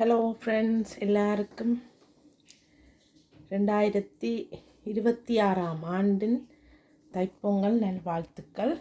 Hello friends, எல்லாருக்கும் 2026ஆம் ஆண்டின் தைப்பொங்கல் நல்வாழ்த்துக்கள்.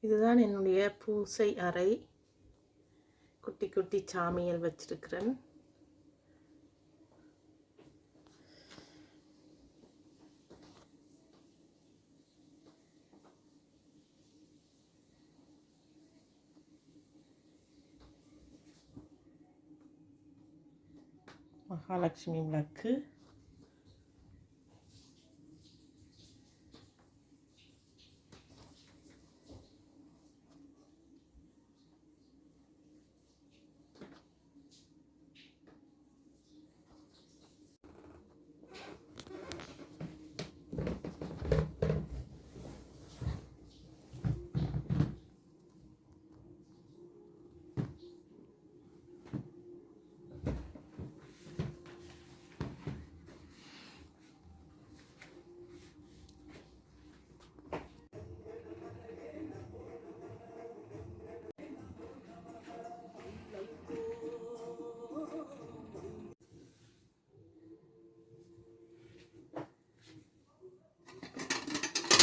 இதுதான் என்னுடைய பூசை அறை. குட்டி குட்டி சாமியல் வச்சிருக்கிறேன். மகாலட்சுமி விளக்கு,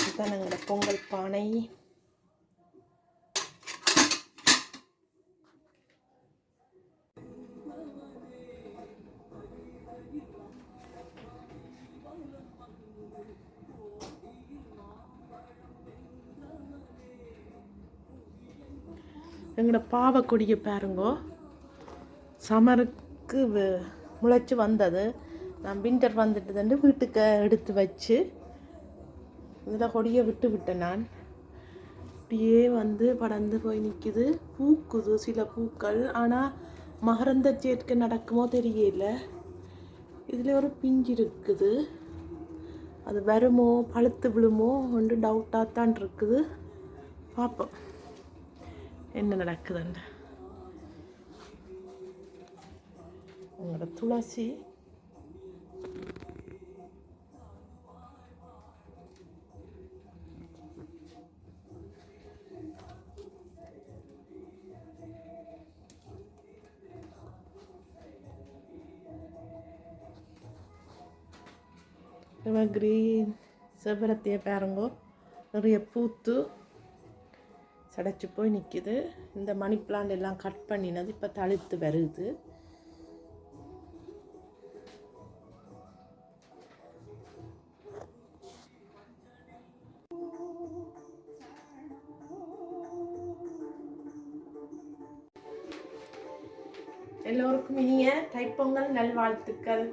இதுதான் எங்களோட பொங்கல் பானை. எங்களோட பாவக்கொடியை பாருங்கோ, சமருக்கு முளைச்சி வந்தது. நான் வின்டர் வந்துட்டுதுண்டு வீட்டுக்கு எடுத்து வச்சு இதில் கொடியை விட்டேன். நான் அப்படியே படர்ந்து போய் நிற்குது, பூக்குது சில பூக்கள். ஆனால் மகரந்த சேர்க்கை நடக்குமோ தெரியல. இதில் ஒரு பிஞ்சு இருக்குது, அது வருமோ பழுத்து விழுமோ ஒன்று டவுட்டாக தான் இருக்குது. பார்ப்போம் என்ன நடக்குதுன்னு. உங்களோட துளசி கிரீன் செவ்வரத்திய பாருங்கோ, நிறைய பூத்து சடைச்சு போய் நிற்கிது. இந்த மணி பிளான்ட் எல்லாம் கட் பண்ணினது இப்போ தளிர்த்து வருது. எல்லோருக்கும் இனிய தைப்பொங்கல் நல்வாழ்த்துக்கள்.